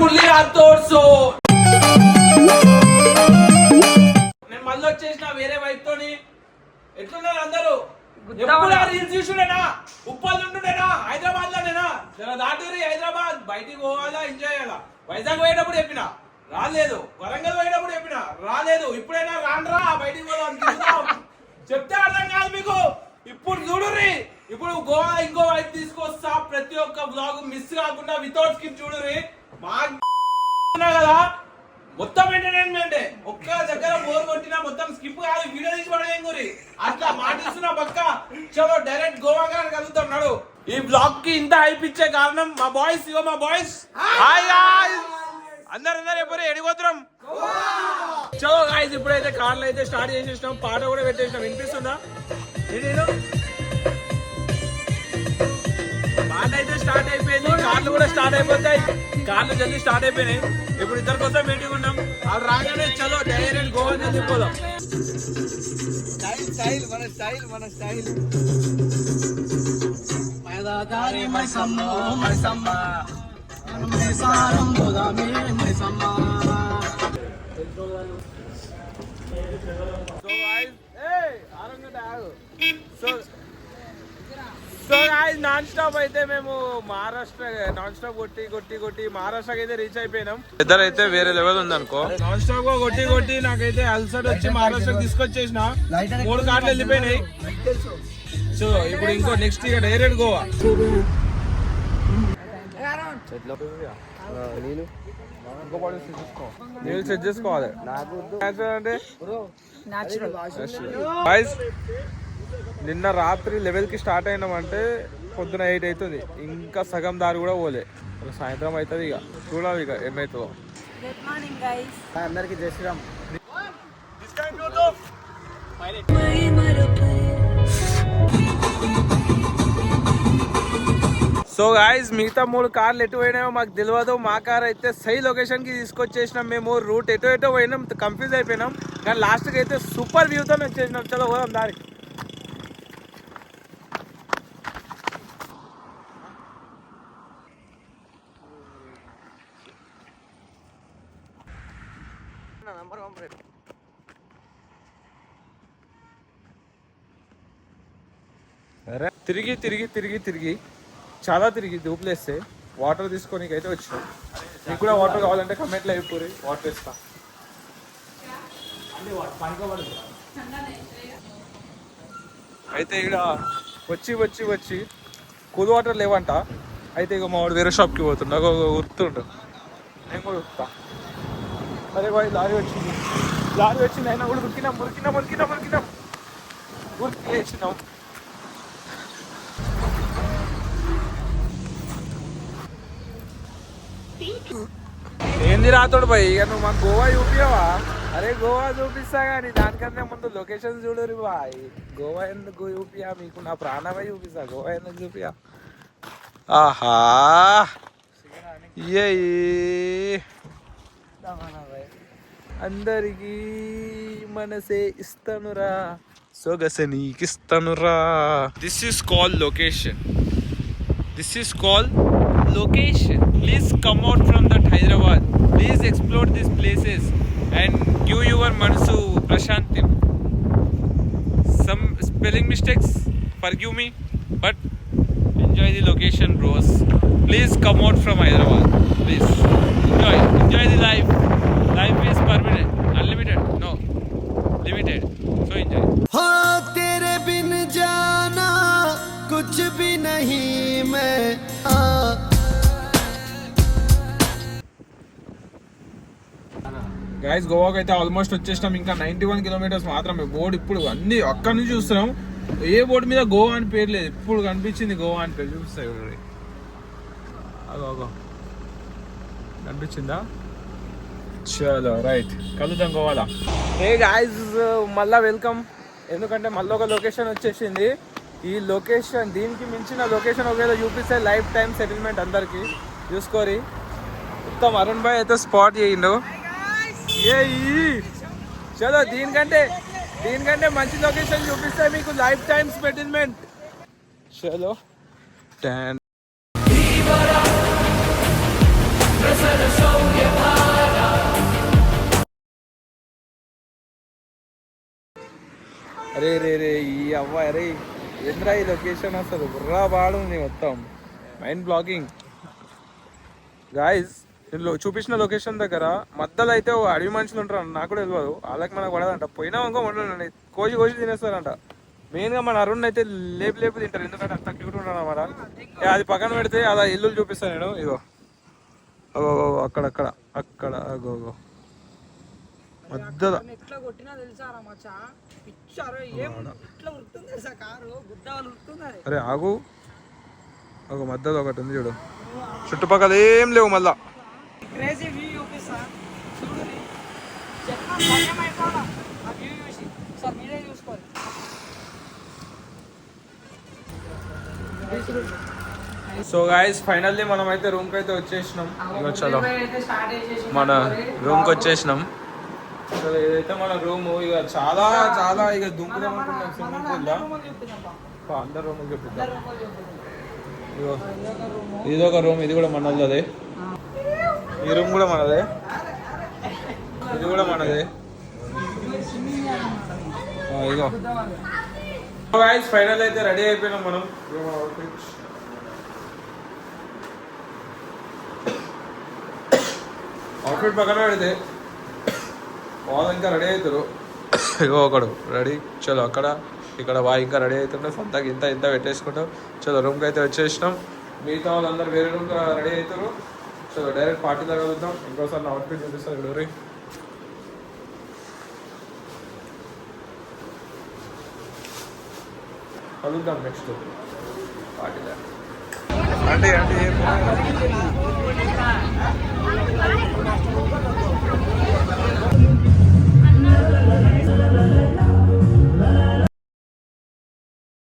Murali Rathod. So నేను మళ్ళీ వచ్చేసిన వేరే వైపు తోని. ఎట్లున్నారు అందరూ? ఎప్పుడు రీల్స్ చూసుడేనా? ఉప్పల్ ఉంటుండేనా? హైదరాబాద్ లోనేనా? జర దాటూరి హైదరాబాద్. బయటికి పోవాలా, ఎంజాయ్ చేయాలా. వైజాగ్ పోయేటప్పుడు చెప్పిన రాలేదు, వరంగల్ పోయేటప్పుడు చెప్పిన రాలేదు. ఇప్పుడైనా రాండ్రా బయటికి పోదాం. చెప్తే అర్థం కాదు మీకు. ఇప్పుడు చూడుర్రి, ఇప్పుడు గోవా ఇంకో వైపు తీసుకొస్తా. ప్రతి ఒక్క బ్లాగ్ మిస్ కాకుండా వితౌట్ స్కిప్ చూడుర్రి. మా కదా మొత్తం ఎంటర్టైన్మెంట్. ఒక్క దగ్గర బోర్ కొట్టినా మొత్తం స్కిప్ కాదు, వీడియో తీసి పడేం గురి. అట్లా మాటిస్తున్నా పక్క. చలో డైరెక్ట్ గోవా గారు కలుగుతాం. నడు. ఈ బ్లాగ్ కి ఇంత హైప్ ఇచ్చే కారణం మా బాయ్స్. ఇగో మా బాయ్స్. హాయ్ గాయ్స్, అందరు ఎప్పుడు ఎడిగోత్రం. చలో గాయ్స్, ఇప్పుడైతే కార్లు అయితే స్టార్ట్ చేసేసినాం. పాట కూడా పెట్టేసినాం. వినిపిస్తుందా? పాట అయితే స్టార్ట్ అయిపోయింది. కార్లు కూడా స్టార్ట్ అయిపోతాయి. కార్లు జల్దీ స్టార్ట్ అయిపోయినాయి. ఇప్పుడు ఇద్దరు కోసం వెయిటింగ్ ఉన్నాం. వాళ్ళు రాగానే చలో డైరెక్ట్ గోవా వెళ్ళిపోదాం. సో గాయ్స్, నాన్ స్టాప్ అయితే మేము మహారాష్ట్ర నాన్ స్టాప్ కొట్టి మహారాష్ట్రకి అయితే రీచ్ అయిపోయినాం. ఇద్దరు అయితే వేరే లెవెల్ ఉంది అనుకో. నాన్ స్టాప్ గా కొట్టి నాకైతే అల్సర్ వచ్చి మహారాష్ట్రకి తీసుకొచ్చేసిన. 3 కార్లు వెళ్ళిపోయినాయి. సో ఇప్పుడు ఇంకో నెక్స్ట్ ఇక డైరెక్ట్ గోవా. నీళ్ళు సెట్ చేసుకోవాలి. నిన్న రాత్రి 11 కి స్టార్ట్ అయినామంటే పొద్దున 8 అవుతుంది. ఇంకా సగం దారి కూడా పోలే. సాయంత్రం అవుతుంది. ఇక చూడాలి ఇక ఏమవుతుందో. అందరికి జై శ్రీరామ్. సో గాయ్స్, మిగతా 3 కార్లు ఎటు పోయినాయో మాకు తెలియదు. మా కార్ అయితే సై లొకేషన్ కి తీసుకొచ్చేసినాం. మేము రూట్ ఎటో పోయినాం, కన్ఫ్యూజ్ అయిపోయినాం. కానీ లాస్ట్ కి అయితే సూపర్ వ్యూతో వచ్చేసినాం. చలో పోదాం దారి. తిరిగి చాలా తిరిగి దూపులేస్తే వాటర్ తీసుకోనికి అయితే వచ్చినాం. మీకు కూడా వాటర్ కావాలంటే కమెంట్లో అయిపోయి వాటర్ ఇస్తా. అయితే ఇక్కడ వచ్చి కూల్ వాటర్ లేవంట. అయితే ఇక మా వాడు వేరే షాప్కి పోతుండ గుర్తుండు. నేను కూడా వస్తా. అరే బాయ్, లారీ వచ్చింది అయినా కూడా మురికినాం వేసినాం. ఏంది రాతోడు బాయ్, ఇక నువ్వు మాకు గోవా చూపియవా? అరే గోవా చూపిస్తా కానీ దానికన్నా ముందు లొకేషన్ చూడరు బాయ్. గోవా ఎందుకు చూపియా మీకు? నా ప్రాణమే చూపిస్తా. గోవా ఎందుకు చూపియా? ఆహా, అందరికి మనసే ఇస్తానురా, సొగస నీకిస్తానురా. This is called location. Please come out from that Hyderabad. Please explore these places and give your manasu prashanti. Some spelling mistakes, forgive me, but enjoy the location, bros. Please come out from Hyderabad. Please enjoy the life. Life is permanent, unlimited, no limited. So enjoy. हो तेरे बिन जाना कुछ भी नहीं मैं. Guys, గోవాకి అయితే almost వచ్చేసినాం. ఇంకా 91 కిలోమీటర్స్ మాత్రమే. బోర్డు ఇప్పుడు అన్ని అక్కడి నుంచి చూస్తున్నాం. ఏ బోర్డు మీద గోవా అని పేరు లేదు. ఇప్పుడు కనిపించింది గోవా అని పేరు. చూపిస్తాయి అగో కనిపించిందా? చలో రైట్, కలుద్దాం గోవాలా. ఏ గైస్, మళ్ళా వెల్కమ్. ఎందుకంటే మళ్ళీ ఒక లొకేషన్ వచ్చేసింది. ఈ లొకేషన్, దీనికి మించిన లొకేషన్ ఒకవేళ చూపిస్తే లైఫ్ టైం సెటిల్మెంట్ అందరికి. చూసుకోరి. మొత్తం అరుణ్ భాయ్ అయితే స్పాట్ చేయిండు. చలో, దీనికంటే మంచి లొకేషన్ చూపిస్తే మీకు లైఫ్ టైం సెటిల్మెంట్. చలో టెన్ అరే రే రే ఈ అవ్వ అరే ఏంద్రా ఈ లొకేషన్ అసలు బుర్రా బాడుంది మొత్తం మైండ్ బ్లాగింగ్ గాయస్. నేను చూపించిన లొకేషన్ దగ్గర మధ్యలో అయితే ఓ అడవి మనుషులు ఉంటారు, నాకు కూడా తెలియదు. వాళ్ళకి మనకు పడదంట. పోయినా ఇంకో వండండి కోసి కోసి తినేస్తారంట. మెయిన్గా మన అరుణ్ అయితే లేపు లేపు తింటారు, ఎందుకంటే అంత క్యూట్ ఉంటాడు అన్నమాట. అది పక్కన పెడితే అలా ఇల్లు చూపిస్తాను నేను. ఇగో అగో అక్కడక్కడ అక్కడ అగో మధ్యలో అరే ఆగు ఒక మధ్యలో ఒకటి ఉంది చూడు, చుట్టుపక్కల ఏం లేవు మళ్ళా. సో గాయస్ ఫైనల్లీ మనం అయితే రూమ్కి అయితే వచ్చేసినాం. ఇక చలో మన రూమ్కి వచ్చేసినాం. సో ఇదైతే మన రూమ్. ఇక చాలా చాలా ఇక దుంకుదాం అనుకున్నాం స్విమ్మింగ్ పూల్లో. అందరు రూమ్ చెప్తాం. ఇగో ఇది ఒక రూమ్, ఇది కూడా మనదే. ఈ రూమ్ కూడా మనదే, ఇది కూడా మనదే. ఇగో గాయస్ ఫైనల్ అయితే రెడీ అయిపోయినాం మనం. అవుట్ఫిట్ పక్కన పెడితే వాళ్ళు ఇంకా రెడీ అవుతారు. ఇగో ఒకడు రెడీ, చలో అక్కడ ఇక్కడ బాగా ఇంకా రెడీ అవుతుంటే సొంతగా ఇంత పెట్టేసుకుంటాం. చలో రూమ్కి అయితే వచ్చేసినాం. మిగతా వాళ్ళందరూ వేరే రూమ్కి రెడీ అవుతారు. చలో డైరెక్ట్ పార్టీ దగ్గర వెళ్దాం. ఇంకోసారి నా అవుట్ఫిట్ చూపిస్తాను ఇక్కడ. కలుద్దాం నెక్స్ట్ పార్టీ దగ్గర. అంటే